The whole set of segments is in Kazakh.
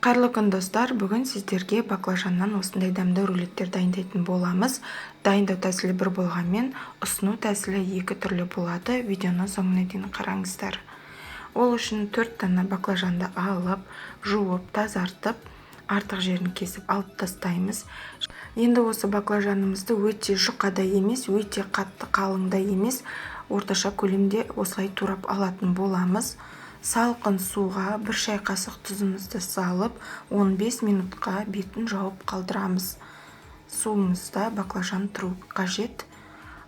Қайырлы күн достар, бүгін сіздерге баклажаннан осындай дәмді рулеттер дайындайтын боламыз. Дайындау тәсілі бір болғанмен, ұсыну тәсілі екі түрлі болады. Видеоны соңына дейін қараңыздар. Ол үшін 4 дана баклажанды алып, жуып, тазартып, артық жерін кесіп алып тастаймыз. Енді осы баклажанымызды өте жұқа да емес, өте қатты қалың да емес, орташа көлемде осылай турап алатын боламыз. Салқын суға 1 шай қасық тұзымызды салып, 15 минутқа бетін жауып қалдырамыз. Суымызда баклажан тұру қажет.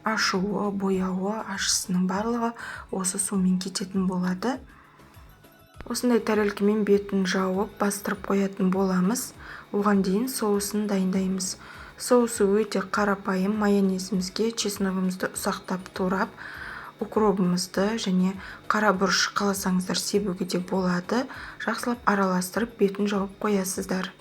Ашуы, бояуы, ащысының барлығы осы сумен кететін болады. Осындай тәрелкемен бетін жауып, бастырып қоятын боламыз. Оған дейін соусын дайындаймыз. Соусы өте қарапайым. Майонезімізге чесногымызды ұсақтап турап, укробымызды және қара бұрыш қаласаңыздар себуге де болады. Жақсылап араластырып, бетін жауып қоясыздар.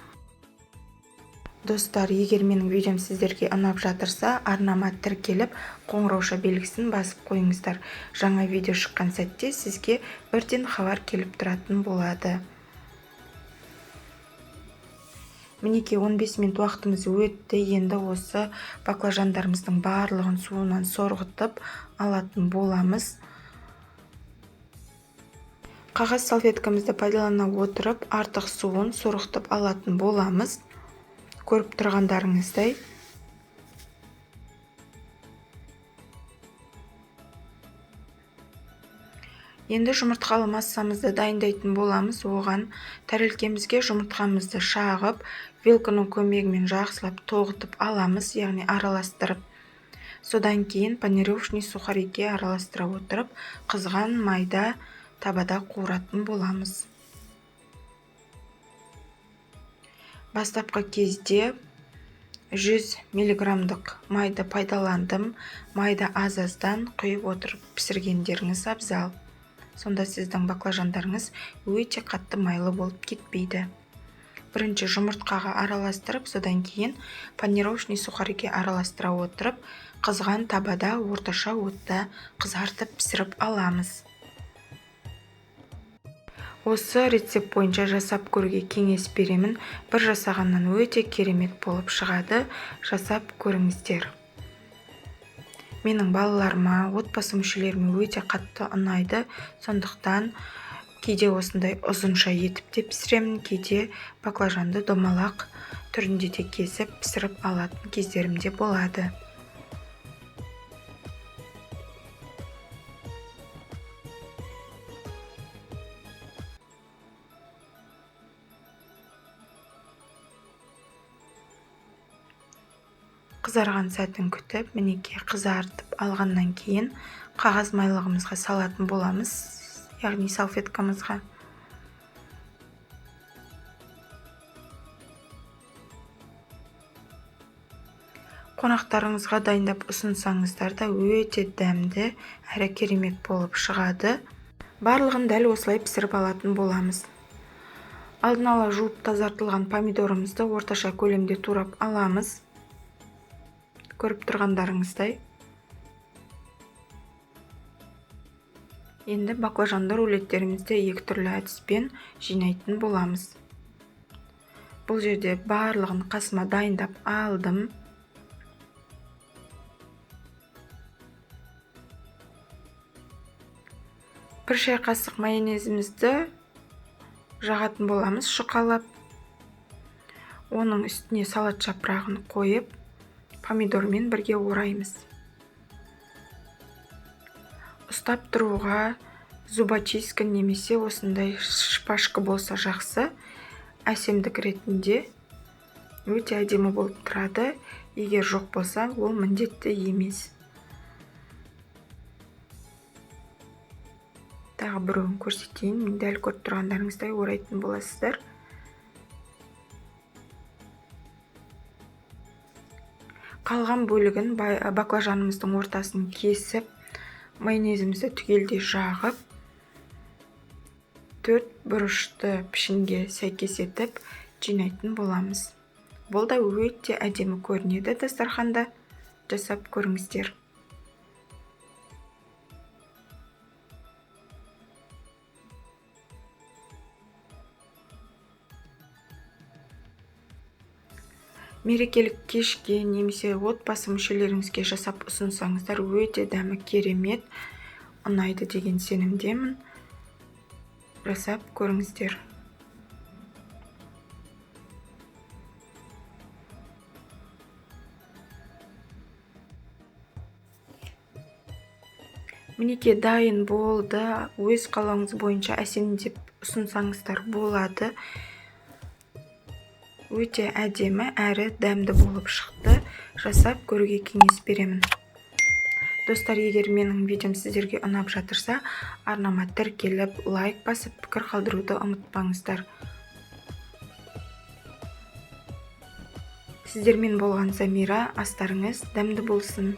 Достар, егер менің видеом сіздерге ұнап жатырса, арнама тіркеліп, қоңырауша белгісін басып қойыңыздар. Жаңа видео шыққан сәтте сізге бірден хабар келіп тұратын болады. Мінекей 15 минут уақытымыз өтті. Енді осы баклажандарымыздың барлығын суынан сорғытып алатын боламыз. Қағаз салфеткамызды пайдалана отырып, артық суын сорғытып алатын боламыз. Көріп тұрғандарыңыздай. Енді жұмыртқалы массамызды дайындайтын боламыз. Оған тәрелкемізге жұмыртқамызды шағып, вилканың көмегімен жақсылап тоғытып аламыз, яғни араластырып. Содан кейін панировочный сухариге араластыра отырып, қызған майда табада қуыратын боламыз. Бастапқы кезде 100 миллиграммдық майды пайдаландым. Майды аз-аздан құйып отырып пісіргендеріңіз абзал. Сонда сіздің баклажандарыңыз өте қатты майлы болып кетпейді. Бірінші жұмыртқаға араластырып, содан кейін панировочный сухариге араластыра отырып, қызған табада орташа отта қызартып пісіріп аламыз. Осы рецепт бойынша жасап көруге кеңес беремін. Бір жасағаннан өте керемет болып шығады. Жасап көріңіздер. Менің балаларыма, отбасы мүшелеріме өте қатты ұнайды. Сондықтан кейде осындай ұзынша етіп те пісіремін, кейде баклажанды домалақ түрінде де кесіп пісіріп алатын кездерімде болады. Қызарған сәтін күтіп, мінекей қызартып алғаннан кейін қағаз майлығымызға салатын боламыз, яғни салфеткамызға. Қонақтарыңызға дайындап ұсынсаңыздар да өте дәмді әрі керемет болып шығады. Барлығын дәл осылай пісіріп алатын боламыз. Алдын ала жуып тазартылған помидорымызды орташа көлемде турап аламыз. Көріп тұрғандарыңыздай. Енді баклажанды рулеттерімізді екі түрлі әдіспен жинайтын боламыз. Бұл жерде барлығын қасыма дайындап алдым. Бір шай қасық майонезімізді жағатын боламыз шұқалап. Оның үстіне салат жапырағын қойып, помидормен бірге ораймыз. Ұстап тұруға зубочистка немесе осындай шпажка болса жақсы. Әсемдік ретінде өте әдемі болып тұрады. Егер жоқ болса, ол міндетті емес. Тағы біреуін көрсетейін. Дәл көріп тұрғандарыңыздай орайтын боласыздар. Қалған бөлігін баклажанымыздың ортасын кесіп, майонезімізді түгелдей жағып, 4 бұрышты пішінге сәйкес етіп жинайтын боламыз. Бұл да өте әдемі көрінеді дастарханда. Жасап көріңіздер. мерекелік кешке немесе отбасы мүшелеріңізге жасап ұсынсаңыздар өте дәмі керемет, ұнайды деген сенімдемін. Жасап көріңіздер. Мінекей дайын болды. Өз қалауыңыз бойынша әсемдеп ұсынсаңыздар болады. Өте әдемі әрі дәмді болып шықты. Жасап көруге кеңес беремін. Достар, егер менің видеом сіздерге ұнап жатырса, арнама тіркеліп, лайк басып, пікір қалдыруды ұмытпаңыздар. Сіздермен болған Замира, астарыңыз дәмді болсын.